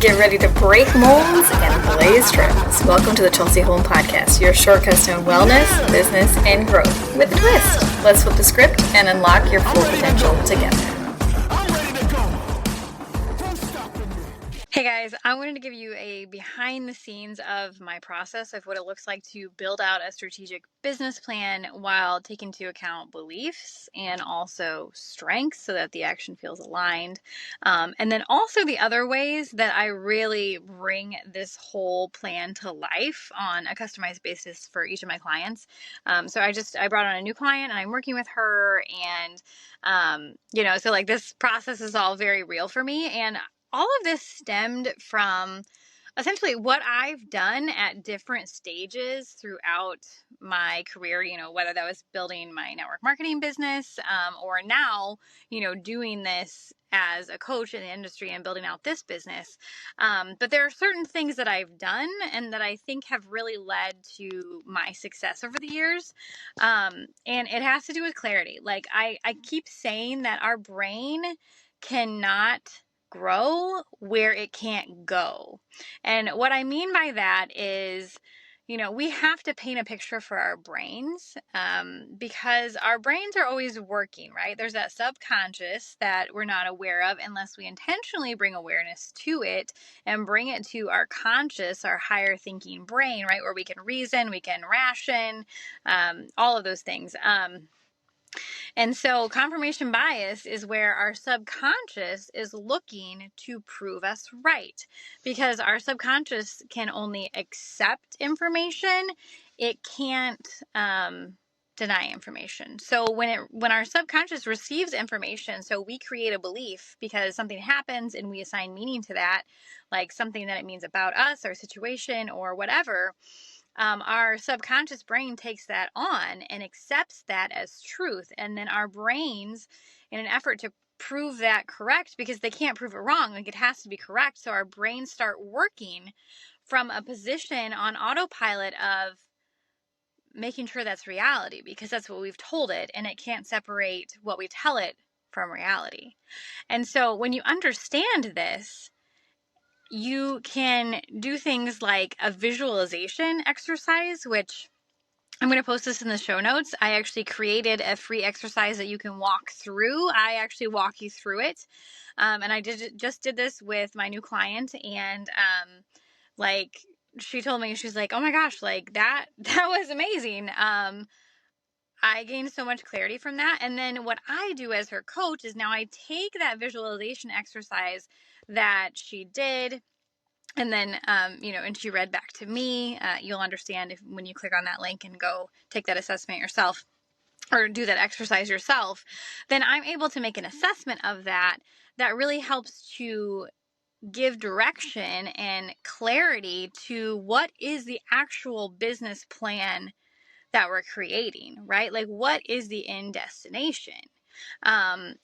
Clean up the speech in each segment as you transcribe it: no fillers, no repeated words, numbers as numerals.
Get ready to break molds and blaze trails. Welcome to the Chelsey Holm podcast, your shortcuts to wellness, business, and growth with a twist. Let's flip the script and unlock your full potential together. Hey guys, I wanted to give you a behind the scenes of my process of what it looks like to build out a strategic business plan while taking into account beliefs and also strengths so that the action feels aligned. And then also the other ways that I really bring this whole plan to life on a customized basis for each of my clients. So I brought on a new client and I'm working with her and, so like this process is all very real for me. And all of this stemmed from essentially what I've done at different stages throughout my career, whether that was building my network marketing business or now, doing this as a coach in the industry and building out this business. But there are certain things that I've done and that I think have really led to my success over the years. And it has to do with clarity. Like I keep saying that our brain cannot grow where it can't go. And what I mean by that is, we have to paint a picture for our brains because our brains are always working, right? There's that subconscious that we're not aware of unless we intentionally bring awareness to it and bring it to our conscious, our higher thinking brain, right? Where we can reason, we can ration, all of those things. And so confirmation bias is where our subconscious is looking to prove us right because our subconscious can only accept information. It can't deny information. So when our subconscious receives information, so we create a belief because something happens and we assign meaning to that, like something that it means about us or situation or whatever. Our subconscious brain takes that on and accepts that as truth. And then our brains, in an effort to prove that correct, because they can't prove it wrong, like it has to be correct. So our brains start working from a position on autopilot of making sure that's reality, because that's what we've told it, and it can't separate what we tell it from reality. And so when you understand this, you can do things like a visualization exercise, which I'm going to post this in the show notes. I actually created a free exercise that you can walk through. I actually walk you through it. And I just did this with my new client. And she told me, she's like, oh my gosh, like that was amazing. I gained so much clarity from that. And then what I do as her coach is now I take that visualization exercise that she did. And then, and she read back to me. You'll understand when you click on that link and go take that assessment yourself or do that exercise yourself, then I'm able to make an assessment of that really helps to give direction and clarity to what is the actual business plan that we're creating, right? Like what is the end destination? That's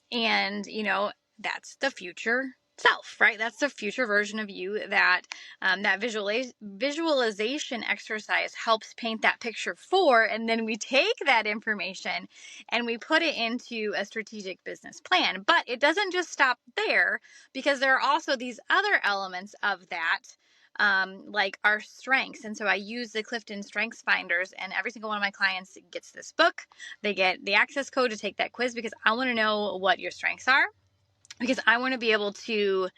the future self, right? That's the future version of you that that visualization exercise helps paint that picture for, and then we take that information and we put it into a strategic business plan. But it doesn't just stop there, because there are also these other elements of that, like our strengths. And so I use the Clifton Strengths Finders, and every single one of my clients gets this book. They get the access code to take that quiz because I want to know what your strengths are, because I want to be able to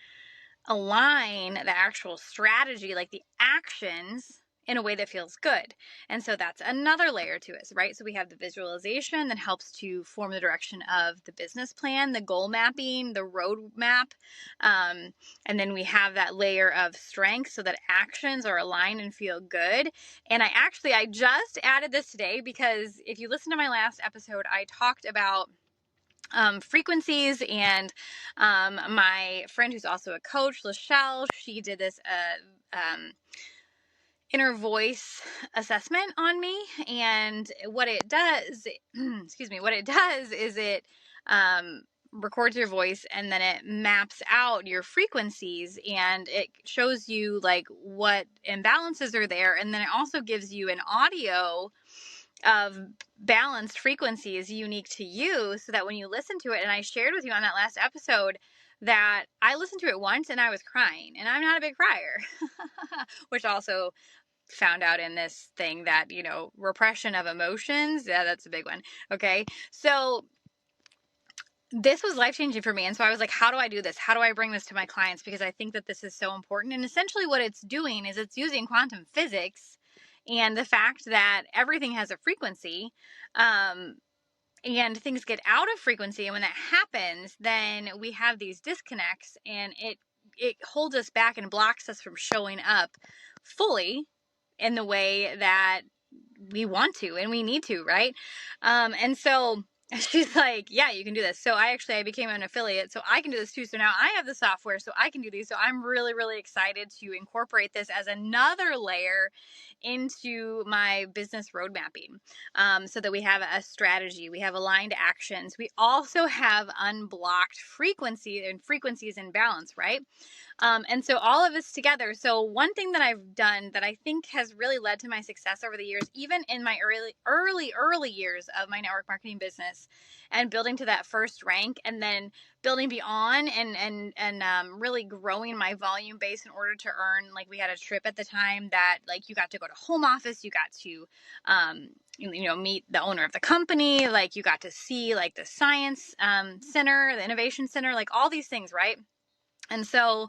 align the actual strategy, like the actions, in a way that feels good. And so that's another layer to it, right? So we have the visualization that helps to form the direction of the business plan, the goal mapping, the road map. And then we have that layer of strength so that actions are aligned and feel good. And I just added this today because if you listen to my last episode, I talked about frequencies, and my friend who's also a coach, Lachelle, she did this inner voice assessment on me, and what it does is it records your voice, and then it maps out your frequencies, and it shows you like what imbalances are there, and then it also gives you an audio of balanced frequencies unique to you, so that when you listen to it, and I shared with you on that last episode that I listened to it once and I was crying, and I'm not a big crier, which also found out in this thing that, repression of emotions. Yeah, that's a big one. Okay. So this was life changing for me. And so I was like, how do I do this? How do I bring this to my clients? Because I think that this is so important. And essentially what it's doing is it's using quantum physics and the fact that everything has a frequency. And things get out of frequency. And when that happens, then we have these disconnects, and it holds us back and blocks us from showing up fully in the way that we want to and we need to, right? And so she's like, yeah, you can do this. So I became an affiliate, so I can do this too. So now I have the software, so I can do these. So I'm really, really excited to incorporate this as another layer into my business road mapping, so that we have a strategy, we have aligned actions, we also have unblocked frequencies in balance, right? And so all of this together. So one thing that I've done that I think has really led to my success over the years, even in my early years of my network marketing business, and building to that first rank, and then building beyond, and really growing my volume base in order to earn. Like, we had a trip at the time that, like, you got to go to home office, you got to meet the owner of the company, like you got to see like the science center, the innovation center, like all these things, right? And so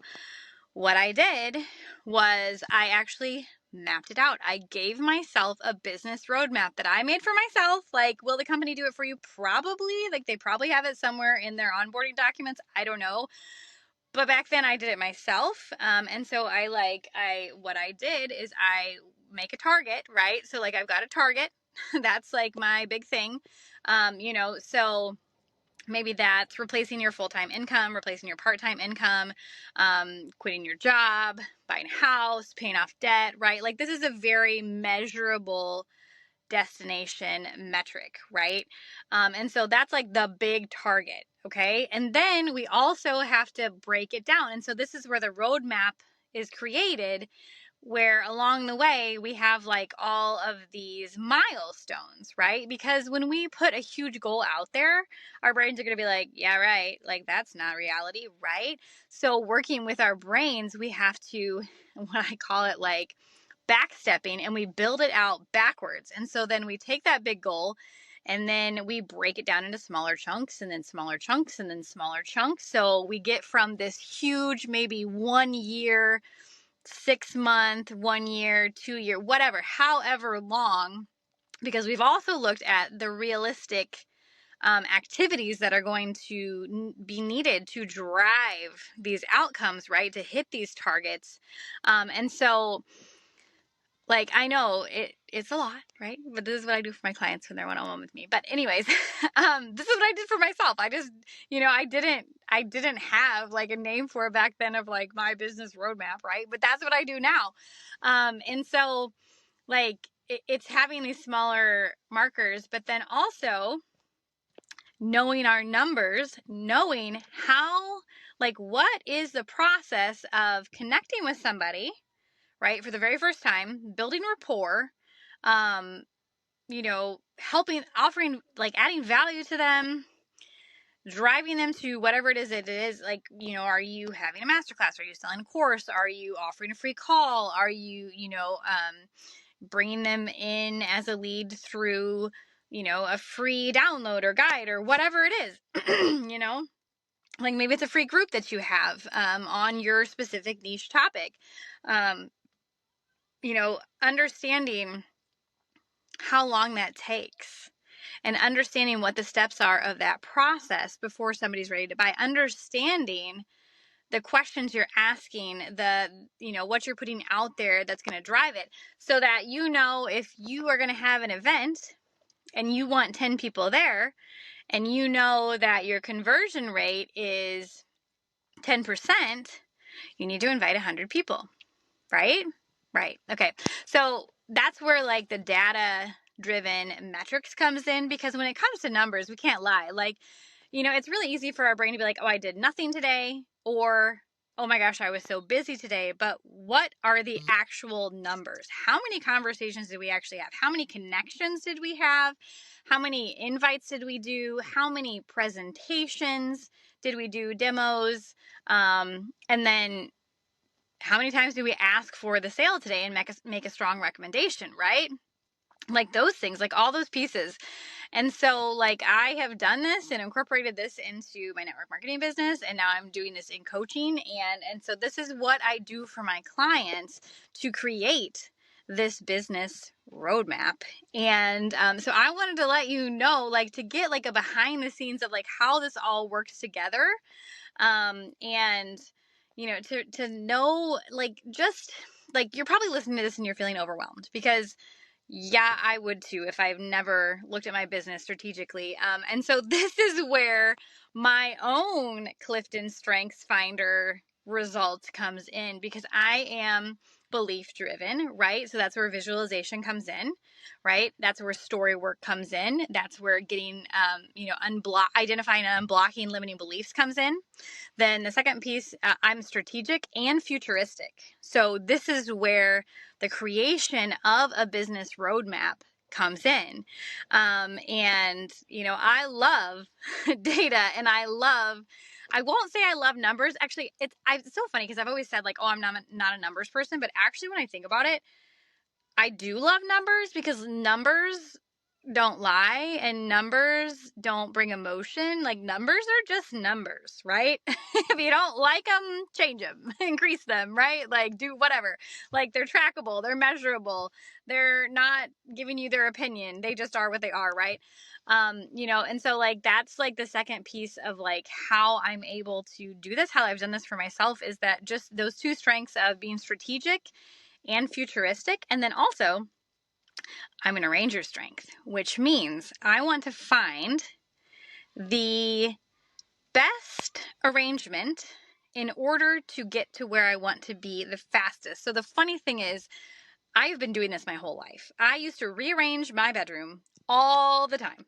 what I did was I actually mapped it out. I gave myself a business roadmap that I made for myself. Like, will the company do it for you? Probably. Like, they probably have it somewhere in their onboarding documents. I don't know. But back then I did it myself. And so what I did is I make a target, right? So like, I've got a target. That's like my big thing. So maybe that's replacing your full-time income, replacing your part-time income, quitting your job, buying a house, paying off debt, right? Like, this is a very measurable destination metric, right? And so that's like the big target, okay? And then we also have to break it down. And so this is where the roadmap is created, where along the way we have like all of these milestones, right? Because when we put a huge goal out there, our brains are going to be like, yeah, right, like that's not reality, right? So working with our brains, we have to, what I call it, like backstepping, and we build it out backwards. And so then we take that big goal and then we break it down into smaller chunks, and then smaller chunks, and then smaller chunks. So we get from this huge, maybe 1 year, 6 month, 1 year, 2 year, whatever, however long, because we've also looked at the realistic activities that are going to be needed to drive these outcomes, right? To hit these targets. And so, like, I know it's a lot, right? But this is what I do for my clients when they're one-on-one with me. But anyways, this is what I did for myself. I just, I didn't have like a name for it back then of like my business roadmap, right? But that's what I do now. And so like it's having these smaller markers, but then also knowing our numbers, knowing how, like, what is the process of connecting with somebody, right, for the very first time, building rapport, offering, like, adding value to them, driving them to whatever it is, like, are you having a masterclass? Are you selling a course? Are you offering a free call? Are you, bringing them in as a lead through, a free download or guide or whatever it is, like maybe it's a free group that you have, on your specific niche topic. Understanding how long that takes, and understanding what the steps are of that process before somebody's ready to buy, understanding the questions you're asking, what you're putting out there that's going to drive it, so that, if you are going to have an event and you want 10 people there, and that your conversion rate is 10%, you need to invite 100 people, right? Right. Okay. So that's where like the data driven metrics comes in, because when it comes to numbers, we can't lie. Like, it's really easy for our brain to be like, oh, I did nothing today, or, oh my gosh, I was so busy today. But what are the actual numbers? How many conversations did we actually have? How many connections did we have? How many invites did we do? How many presentations Did we do demos? And then how many times do we ask for the sale today and make a strong recommendation, right? Like those things, like all those pieces. And so like I have done this and incorporated this into my network marketing business, and now I'm doing this in coaching, and so this is what I do for my clients to create this business roadmap. And so I wanted to let you know, like, to get like a behind the scenes of like how this all works together, and you know, to know, like, just like, you're probably listening to this and you're feeling overwhelmed, because yeah, I would too if I've never looked at my business strategically. And so this is where my own Clifton Strengths Finder result comes in, because I am belief driven, right? So that's where visualization comes in, right? That's where story work comes in. That's where getting, identifying and unblocking limiting beliefs comes in. Then the second piece, I'm strategic and futuristic. So this is where the creation of a business roadmap comes in. And, you know, I love data, and I won't say I love numbers. Actually, it's so funny because I've always said like, oh, I'm not a numbers person. But actually, when I think about it, I do love numbers, because numbers don't lie and numbers don't bring emotion. Like, numbers are just numbers, right? If you don't like them, change them, increase them, right? Like, do whatever. Like, they're trackable, they're measurable, they're not giving you their opinion, they just are what they are, right? And so like that's like the second piece of like how I'm able to do this, how I've done this for myself, is that just those two strengths of being strategic and futuristic. And then also, I'm an arranger strength, which means I want to find the best arrangement in order to get to where I want to be the fastest. So the funny thing is, I've been doing this my whole life. I used to rearrange my bedroom all the time.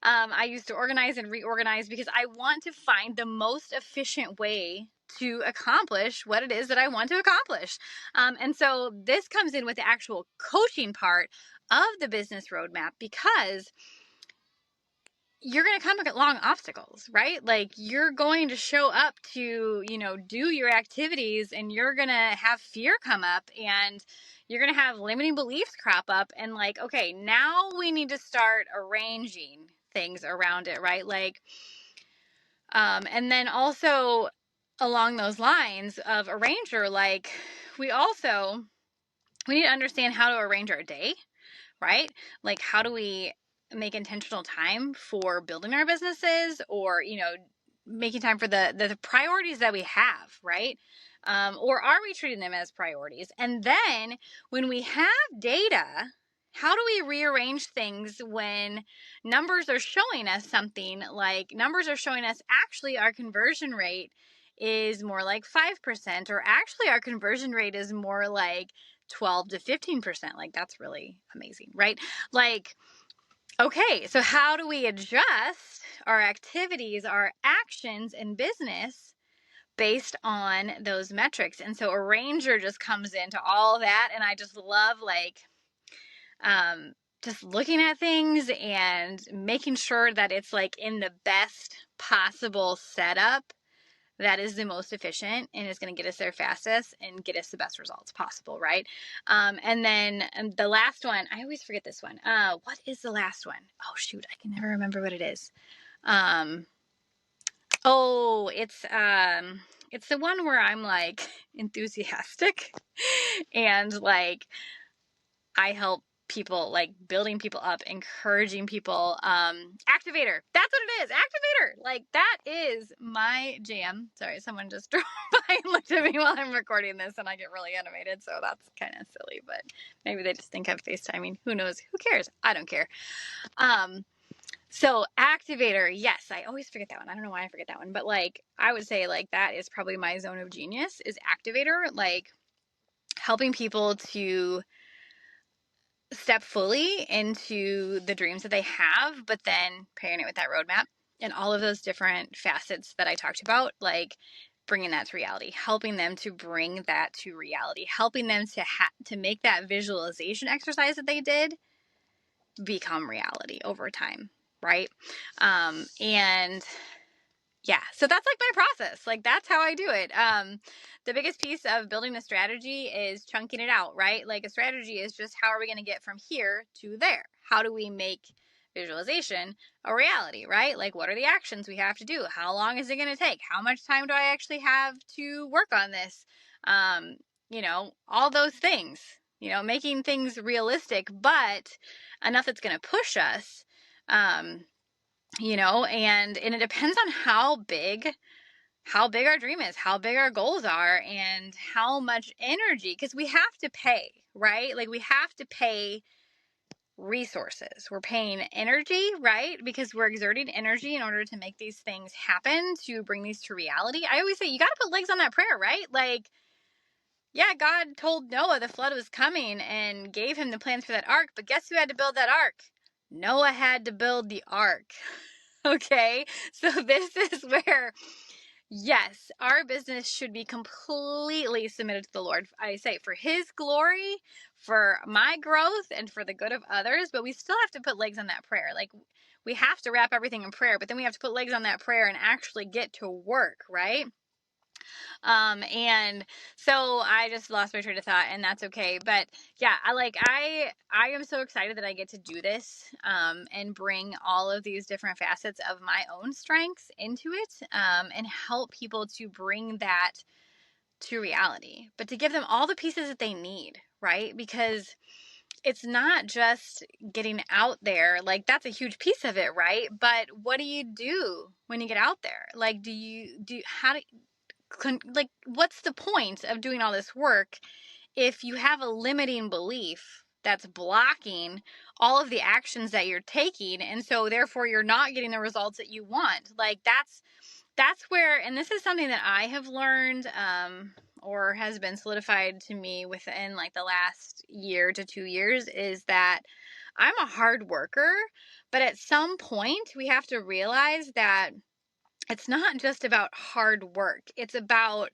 I used to organize and reorganize because I want to find the most efficient way to accomplish what it is that I want to accomplish. And so this comes in with the actual coaching part of the business roadmap, because you're going to come along obstacles, right? Like, you're going to show up to, do your activities, and you're going to have fear come up, and you're going to have limiting beliefs crop up, and like, okay, now we need to start arranging things around it, right? Like, and then also along those lines of arranger, like, we need to understand how to arrange our day, right? Like, how do we make intentional time for building our businesses, or, making time for the priorities that we have, right? Or are we treating them as priorities? And then when we have data, how do we rearrange things when numbers are showing us something? Like, numbers are showing us actually our conversion rate is more like 5%, or actually our conversion rate is more like 12 to 15%. Like, that's really amazing, right? Like, okay, so how do we adjust our activities, our actions in business based on those metrics? And so arranger just comes into all that, and I just love like just looking at things and making sure that it's like in the best possible setup that is the most efficient and is going to get us there fastest and get us the best results possible, right? And then the last one, I always forget this one. What is the last one? Oh, shoot, I can never remember what it is. It's the one where I'm like enthusiastic and like I help people, like building people up, encouraging people. Activator. That's what it is. Activator. Like, that is my jam. Sorry, someone just drove by and looked at me while I'm recording this, and I get really animated, so that's kind of silly, but maybe they just think I'm FaceTiming. Who knows? Who cares? I don't care. So activator, yes, I always forget that one. I don't know why I forget that one, but like, I would say like that is probably my zone of genius, is activator, like helping people to step fully into the dreams that they have, but then pairing it with that roadmap and all of those different facets that I talked about, like bringing that to reality, helping them to bring that to reality, helping them to make that visualization exercise that they did become reality over time, right? And Yeah. So that's like my process. Like that's how I do it. The biggest piece of building a strategy is chunking it out, right? Like a strategy is just how are we going to get from here to there? How do we make visualization a reality, right? Like what are the actions we have to do? How long is it going to take? How much time do I actually have to work on this? All those things, making things realistic, but enough that's going to push us. And it depends on how big our dream is, how big our goals are, and how much energy, because we have to pay, right? Like we have to pay resources. We're paying energy, right? Because we're exerting energy in order to make these things happen, to bring these to reality. I always say you got to put legs on that prayer, right? Like, yeah, God told Noah the flood was coming and gave him the plans for that ark, but guess who had to build that ark? Noah had to build the ark. Okay, so this is where, yes, our business should be completely submitted to the Lord. I say for His glory, for my growth, and for the good of others, but we still have to put legs on that prayer. Like, we have to wrap everything in prayer, but then we have to put legs on that prayer and actually get to work, right? And so I just lost my train of thought, and that's okay. But yeah, I am so excited that I get to do this, and bring all of these different facets of my own strengths into it, and help people to bring that to reality, but to give them all the pieces that they need, right? Because it's not just getting out there. Like that's a huge piece of it, right? But what do you do when you get out there? Like, what's the point of doing all this work if you have a limiting belief that's blocking all of the actions that you're taking, and so therefore you're not getting the results that you want? Like that's where, and this is something that I have learned, or has been solidified to me within like the last year to 2 years, is that I'm a hard worker, but at some point we have to realize that it's not just about hard work. It's about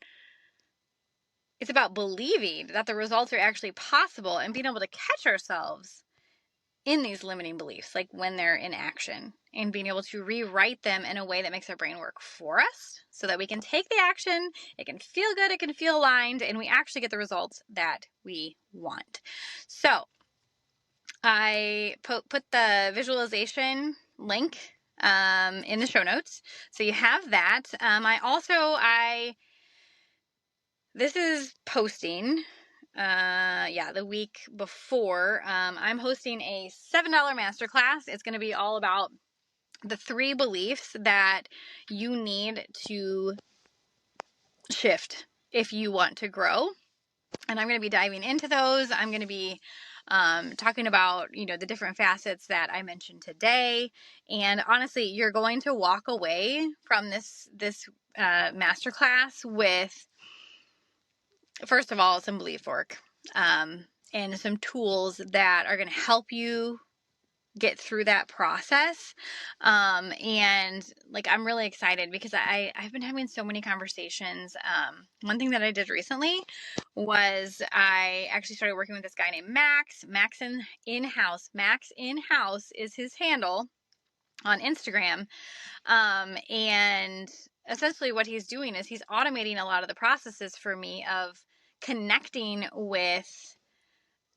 believing that the results are actually possible and being able to catch ourselves in these limiting beliefs, like when they're in action, and being able to rewrite them in a way that makes our brain work for us so that we can take the action, it can feel good, it can feel aligned, and we actually get the results that we want. So I put the visualization link in the show notes, so you have that. This is posting, the week before. I'm hosting a $7 masterclass. It's going to be all about the 3 beliefs that you need to shift if you want to grow. And I'm going to be diving into those. I'm going to be talking about, the different facets that I mentioned today. And honestly, you're going to walk away from this masterclass with, first of all, some belief work, and some tools that are going to help you get through that process. And like, I'm really excited because I've been having so many conversations. One thing that I did recently was I actually started working with this guy named Max. Max In-House is his handle on Instagram. And essentially what he's doing is he's automating a lot of the processes for me of connecting with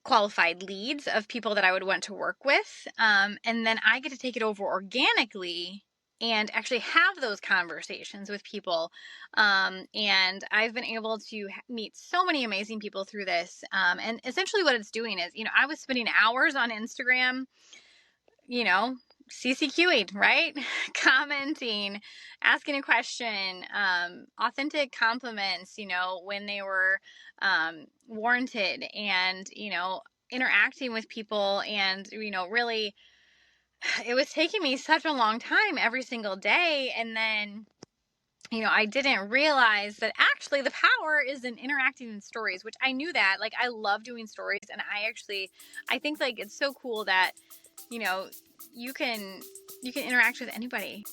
qualified leads of people that I would want to work with. And then I get to take it over organically and actually have those conversations with people. And I've been able to meet so many amazing people through this. And essentially what it's doing is, I was spending hours on Instagram, CCQing, right? Commenting, asking a question, authentic compliments, when they were warranted, and, interacting with people. And, really, it was taking me such a long time every single day. And then, I didn't realize that actually the power is in interacting in stories, which I knew that. Like, I love doing stories, and I think like it's so cool that, you can interact with anybody.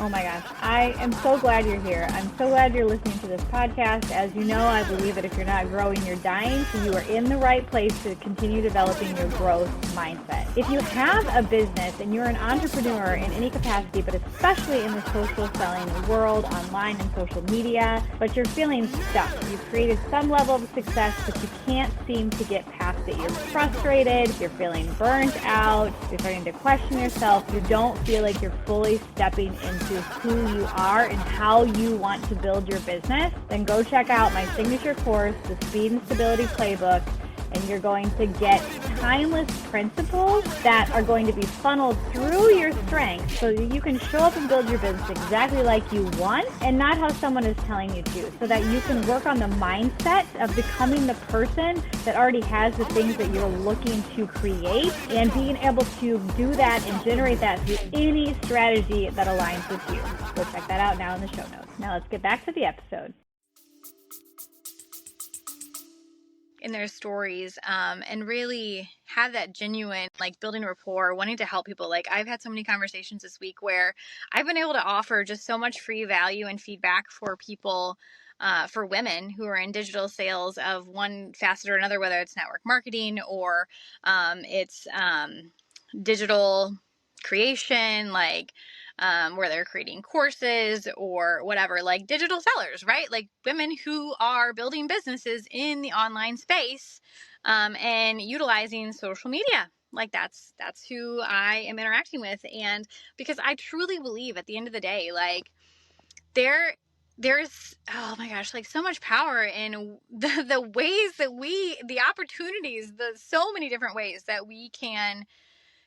Oh my gosh, I am so glad you're here. I'm so glad you're listening to this podcast. As you know, I believe that if you're not growing, you're dying. So you are in the right place to continue developing your growth mindset. If you have a business and you're an entrepreneur in any capacity, but especially in the social selling world, online and social media, but you're feeling stuck. You've created some level of success, but you can't seem to get past it. You're frustrated. You're feeling burnt out. You're starting to question yourself. You don't feel like you're fully stepping into who you are and how you want to build your business, then go check out my signature course, the Speed and Stability Playbook, and you're going to get timeless principles that are going to be funneled through your strengths so that you can show up and build your business exactly like you want and not how someone is telling you to, so that you can work on the mindset of becoming the person that already has the things that you're looking to create and being able to do that and generate that through any strategy that aligns with you. Go check that out now in the show notes. Now let's get back to the episode. In their stories, and really have that genuine, like, building rapport, wanting to help people. Like, I've had so many conversations this week where I've been able to offer just so much free value and feedback for people, for women who are in digital sales of one facet or another, whether it's network marketing or it's digital creation, like where they're creating courses or whatever, like digital sellers, right? Like women who are building businesses in the online space, and utilizing social media. Like that's who I am interacting with. And because I truly believe at the end of the day, like there's, oh my gosh, like so much power in the ways that the opportunities, the so many different ways that we can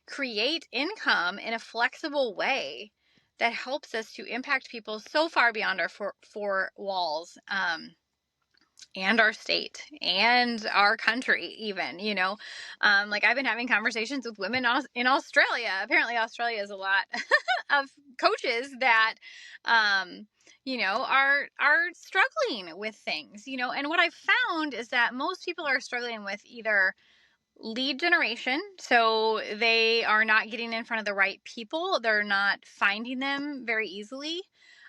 create income in a flexible way that helps us to impact people so far beyond our four walls, and our state and our country, even, like I've been having conversations with women in Australia. Apparently Australia is a lot of coaches that, are struggling with things, and what I've found is that most people are struggling with either lead generation. So they are not getting in front of the right people. They're not finding them very easily.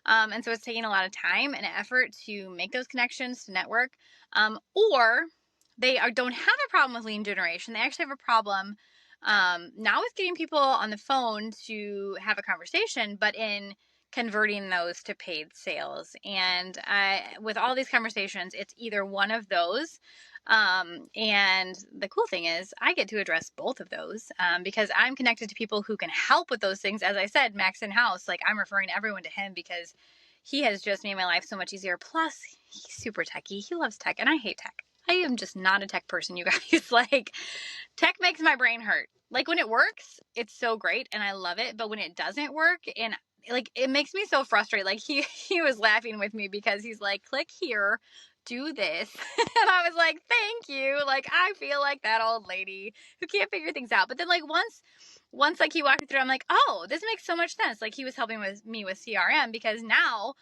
And so it's taking a lot of time and effort to make those connections, to network. Or they don't have a problem with lead generation. They actually have a problem not with getting people on the phone to have a conversation, but in converting those to paid sales. And with all these conversations, it's either one of those. And the cool thing is I get to address both of those, because I'm connected to people who can help with those things. As I said, Max in-house, like I'm referring everyone to him because he has just made my life so much easier. Plus he's super techie. He loves tech and I hate tech. I am just not a tech person, you guys. Like tech makes my brain hurt. Like when it works, it's so great and I love it. But when it doesn't work, and like it makes me so frustrated. Like he was laughing with me because he's like, click here, do this. And I was like, thank you. Like I feel like that old lady who can't figure things out. But then like once like he walked me through, I'm like, oh, this makes so much sense. Like he was helping me with CRM, because now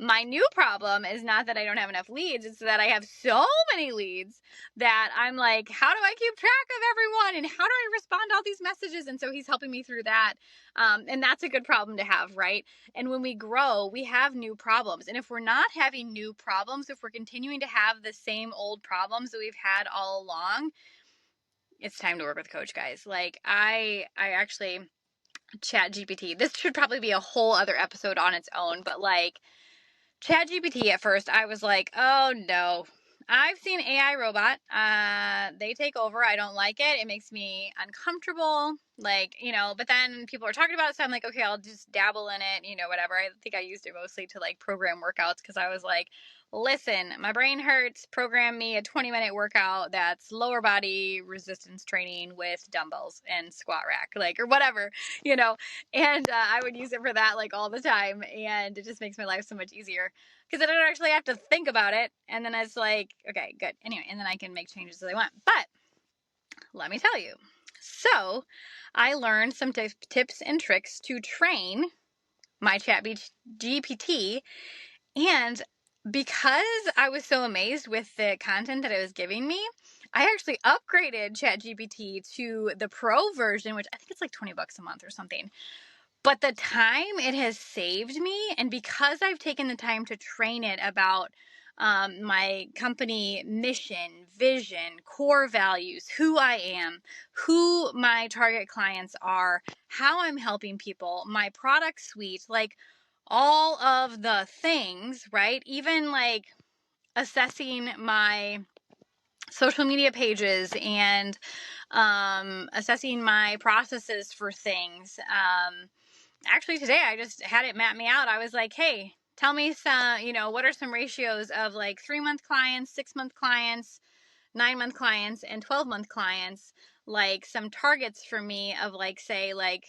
my new problem is not that I don't have enough leads. It's that I have so many leads that I'm like, how do I keep track of everyone? And how do I respond to all these messages? And so he's helping me through that. And that's a good problem to have, right? And when we grow, we have new problems. And if we're not having new problems, if we're continuing to have the same old problems that we've had all along, it's time to work with a coach, guys. Like I actually, ChatGPT, this should probably be a whole other episode on its own, but like ChatGPT, at first I was like, oh no, I've seen AI robot. They take over. I don't like it. It makes me uncomfortable. Like, but then people are talking about it. So I'm like, okay, I'll just dabble in it, whatever. I think I used it mostly to like program workouts, because I was like, listen, my brain hurts. Program me a 20-minute workout that's lower body resistance training with dumbbells and squat rack, like, or whatever, and I would use it for that like all the time. And it just makes my life so much easier, because I don't actually have to think about it. And then it's like, okay, good. Anyway, and then I can make changes as I want. But let me tell you. So I learned some tips and tricks to train my ChatGPT. And because I was so amazed with the content that it was giving me, I actually upgraded ChatGPT to the Pro version, which I think it's like $20 a month or something. But the time it has saved me, and because I've taken the time to train it about my company mission, vision, core values, who I am, who my target clients are, how I'm helping people, my product suite, like all of the things, right? Even like assessing my social media pages and assessing my processes for things. Actually today I just had it map me out. I was like, hey, tell me some, what are some ratios of like 3-month clients, 6-month clients, 9-month clients, and 12-month clients, like some targets for me of like, say, like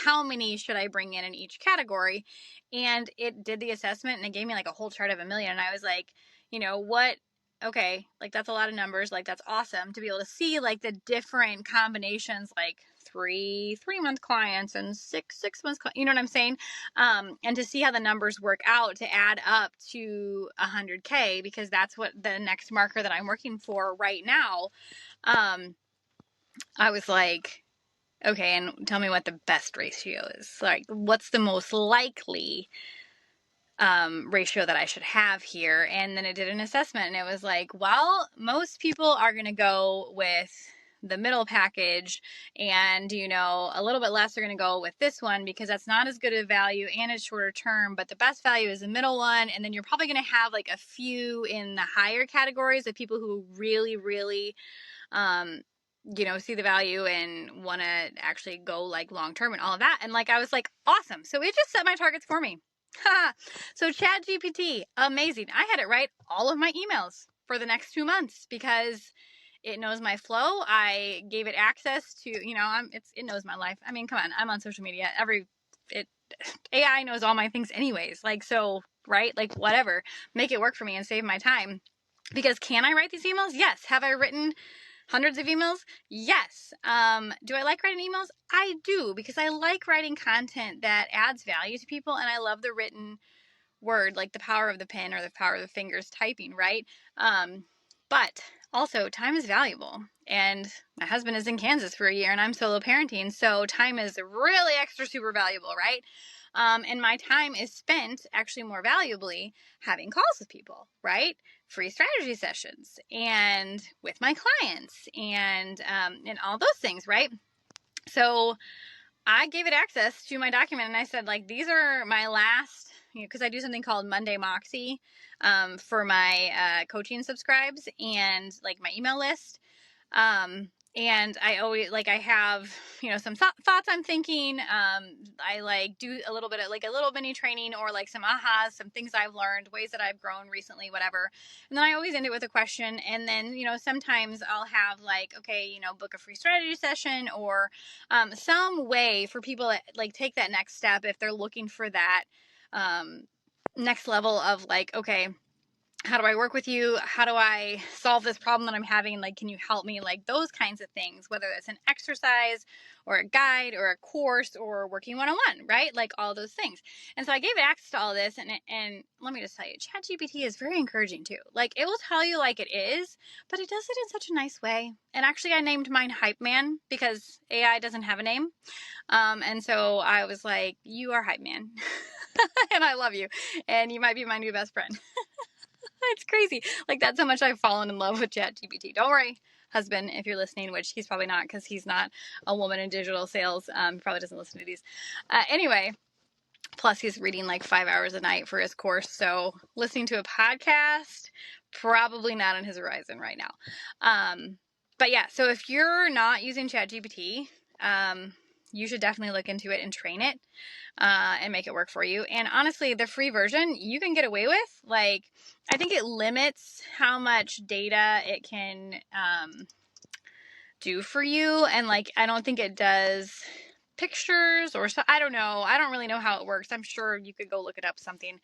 how many should I bring in each category. And it did the assessment and it gave me like a whole chart of a million. And I was like, what, okay, like that's a lot of numbers. Like that's awesome to be able to see like the different combinations, like 3-month clients and 6 months, you know what I'm saying? And to see how the numbers work out to add up to 100K, because that's what the next marker that I'm working for right now. I was like, okay, and tell me what the best ratio is. Like, what's the most likely ratio that I should have here? And then it did an assessment and it was like, well, most people are going to go with the middle package, and a little bit less are going to go with this one because that's not as good a value and it's shorter term, but the best value is the middle one. And then you're probably going to have like a few in the higher categories of people who really see the value and want to actually go like long term and all of that. And like I was like, awesome. So it just set my targets for me. So ChatGPT, amazing. I had it write all of my emails for the next 2 months because it knows my flow. I gave it access to, it knows my life. I mean, come on, I'm on social media. AI knows all my things anyways. Like, so, right? Like, whatever, make it work for me and save my time. Because can I write these emails? Yes. Have I written hundreds of emails? Yes. Do I like writing emails? I do, because I like writing content that adds value to people, and I love the written word, like the power of the pen or the power of the fingers typing, right? But also time is valuable, and my husband is in Kansas for a year and I'm solo parenting, so time is really extra super valuable, right? And my time is spent actually more valuably having calls with people, right? Free strategy sessions and with my clients and all those things, right? So I gave it access to my document and I said, like, these are my last, because I do something called Monday Moxie for my coaching subscribes and like my email list. And I always, like, I have, some thoughts I'm thinking. I like do a little bit of like a little mini training or like some ahas, some things I've learned, ways that I've grown recently, whatever. And then I always end it with a question. And then, sometimes I'll have like, okay, book a free strategy session or some way for people to like take that next step if they're looking for that next level of like, okay, how do I work with you? How do I solve this problem that I'm having? Like, can you help me? Like those kinds of things, whether it's an exercise or a guide or a course or working one-on-one, right? Like all those things. And so I gave it access to all this. And let me just tell you, ChatGPT is very encouraging too. Like it will tell you like it is, but it does it in such a nice way. And actually I named mine Hype Man because AI doesn't have a name. And so I was like, you are Hype Man. And I love you. And you might be my new best friend. It's crazy. Like that's how much I've fallen in love with ChatGPT. Don't worry, husband, if you're listening, which he's probably not because he's not a woman in digital sales. He probably doesn't listen to these. Anyway, plus he's reading like 5 hours a night for his course. So listening to a podcast, probably not on his horizon right now. But yeah, so if you're not using ChatGPT, you should definitely look into it and train it and make it work for you. And honestly, the free version you can get away with. Like, I think it limits how much data it can do for you. And like, I don't think it does pictures or so. I don't know. I don't really know how it works. I'm sure you could go look it up something.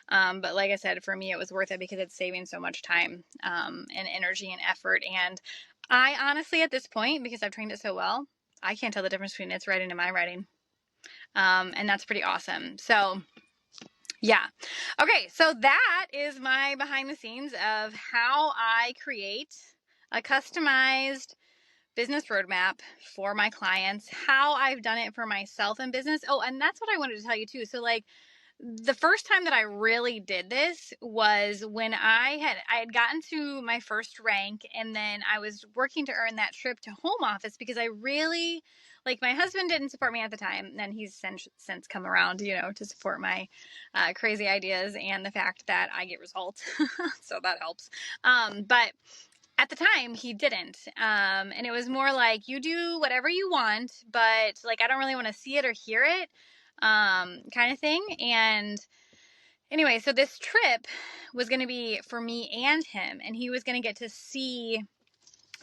But like I said, for me, it was worth it because it's saving so much time and energy and effort. And I honestly, at this point, because I've trained it so well, I can't tell the difference between its writing and my writing. And that's pretty awesome. So yeah. Okay. So that is my behind the scenes of how I create a customized business roadmap for my clients, how I've done it for myself in business. Oh, and that's what I wanted to tell you too. So like the first time that I really did this was when I had gotten to my first rank, and then I was working to earn that trip to home office because I really, like, my husband didn't support me at the time, and he's since come around, to support my crazy ideas and the fact that I get results. So that helps. But at the time he didn't. And it was more like, you do whatever you want, but like, I don't really want to see it or hear it, kind of thing. And anyway, so this trip was going to be for me and him, and he was going to get to see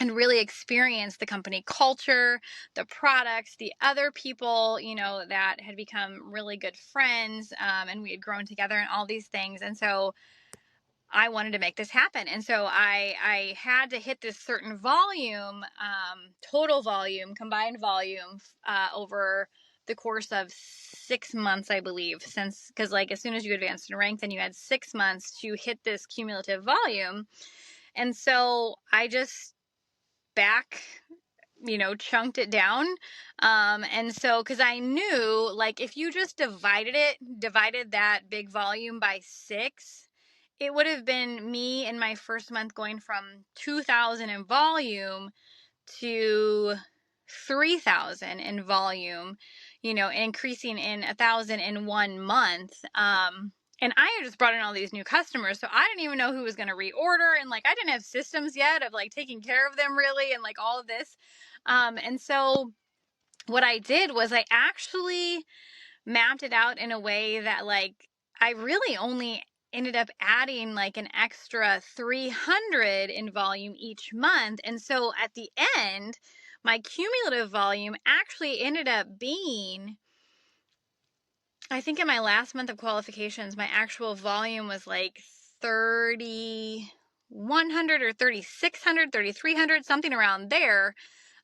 and really experience the company culture, the products, the other people, that had become really good friends, and we had grown together and all these things. And so I wanted to make this happen. And so I had to hit this certain volume, total volume, combined volume, over the course of 6 months, I believe, because like as soon as you advanced in rank, then you had 6 months to hit this cumulative volume. And so I just chunked it down. And so, cause I knew like if you just divided that big volume by 6, it would have been me in my first month going from 2,000 in volume to 3,000 in volume, increasing in 1,000 in 1 month. And I had just brought in all these new customers, so I didn't even know who was going to reorder, and like I didn't have systems yet of like taking care of them really, and like all of this. And so what I did was I actually mapped it out in a way that like I really only ended up adding like an extra 300 in volume each month. And so at the end, my cumulative volume actually ended up being, I think in my last month of qualifications, my actual volume was like 3,100 or 3,600, 3,300, something around there.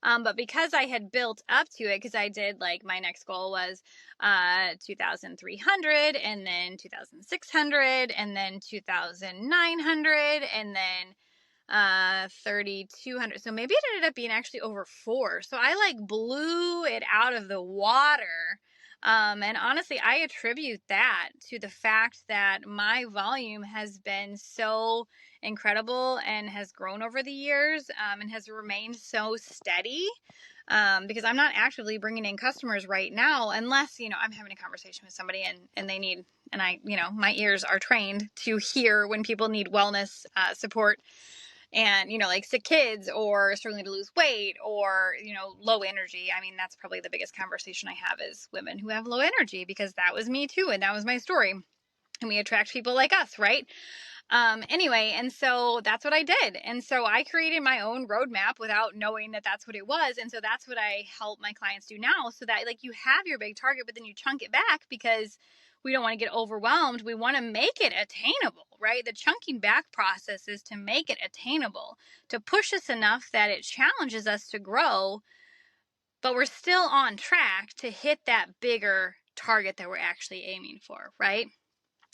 But because I had built up to it, because I did like my next goal was 2,300, and then 2,600, and then 2,900, and then 3,200. So maybe it ended up being actually over 4. So I like blew it out of the water. And honestly, I attribute that to the fact that my volume has been so incredible and has grown over the years, and has remained so steady, because I'm not actively bringing in customers right now unless, I'm having a conversation with somebody and they need, and I, my ears are trained to hear when people need wellness support. And, like sick kids or struggling to lose weight or, low energy. I mean, that's probably the biggest conversation I have is women who have low energy, because that was me too. And that was my story. And we attract people like us, right? Anyway, and so that's what I did. And so I created my own roadmap without knowing that that's what it was. And so that's what I help my clients do now, so that like you have your big target, but then you chunk it back, because we don't want to get overwhelmed. We want to make it attainable, right? The chunking back process is to make it attainable, to push us enough that it challenges us to grow, but we're still on track to hit that bigger target that we're actually aiming for, right?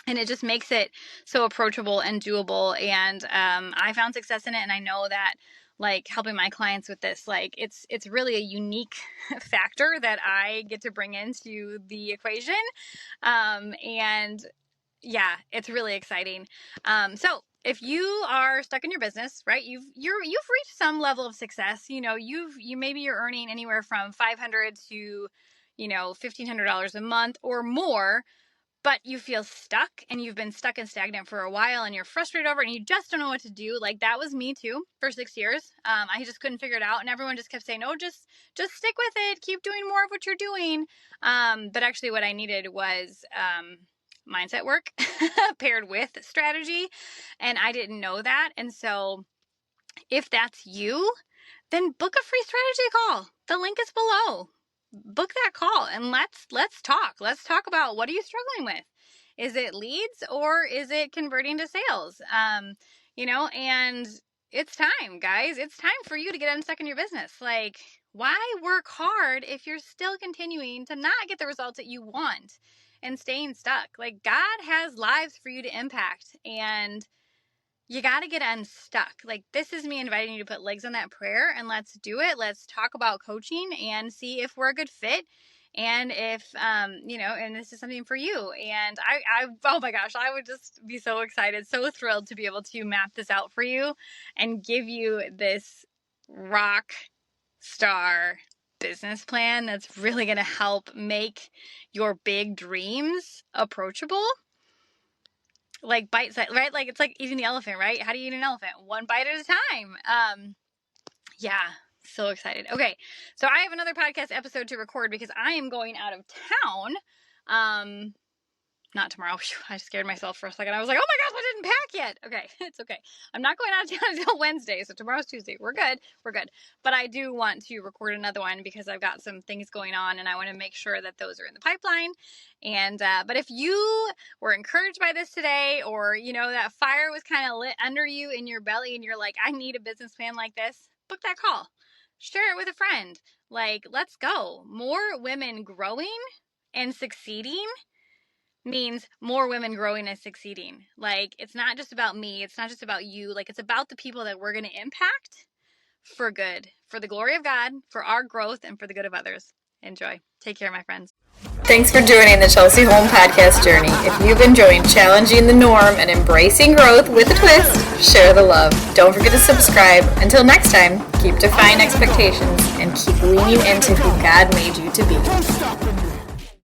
And it just makes it so approachable and doable. And I found success in it. And I know that like helping my clients with this, like it's really a unique factor that I get to bring into the equation. And yeah, it's really exciting. So if you are stuck in your business, right, you've reached some level of success, maybe you're earning anywhere from $500 to, $1,500 a month or more, but you feel stuck and you've been stuck and stagnant for a while and you're frustrated over it and you just don't know what to do. Like that was me too for 6 years. I just couldn't figure it out, and everyone just kept saying, "Oh, just stick with it. Keep doing more of what you're doing." But actually what I needed was mindset work paired with strategy. And I didn't know that. And so if that's you, then book a free strategy call. The link is below. Book that call and let's talk. Let's talk about, what are you struggling with? Is it leads or is it converting to sales? And it's time, guys. It's time for you to get unstuck in your business. Like, why work hard if you're still continuing to not get the results that you want and staying stuck? Like, God has lives for you to impact, and you got to get unstuck. Like, this is me inviting you to put legs on that prayer, and let's do it. Let's talk about coaching and see if we're a good fit. And if, and this is something for you. And oh my gosh, I would just be so excited, so thrilled to be able to map this out for you and give you this rock star business plan that's really going to help make your big dreams approachable. Like bite size, right? Like, it's like eating the elephant, right? How do you eat an elephant? One bite at a time. Yeah, so excited. Okay, so I have another podcast episode to record because I am going out of town. Not tomorrow. I scared myself for a second. I was like, oh my gosh, I didn't pack yet. Okay, it's okay. I'm not going out of town until Wednesday, so tomorrow's Tuesday. We're good. But I do want to record another one because I've got some things going on, and I want to make sure that those are in the pipeline. And but if you were encouraged by this today, or that fire was kind of lit under you in your belly, and you're like, I need a business plan like this, book that call. Share it with a friend. Like, let's go. More women growing and succeeding means more women growing and succeeding. Like, it's not just about me. It's not just about you. Like, it's about the people that we're going to impact for good, for the glory of God, for our growth, and for the good of others. Enjoy. Take care, my friends. Thanks for joining the Chelsey Holm podcast journey. If you've enjoyed challenging the norm and embracing growth with a twist, share the love. Don't forget to subscribe. Until next time, keep defying expectations and keep leaning into who God made you to be.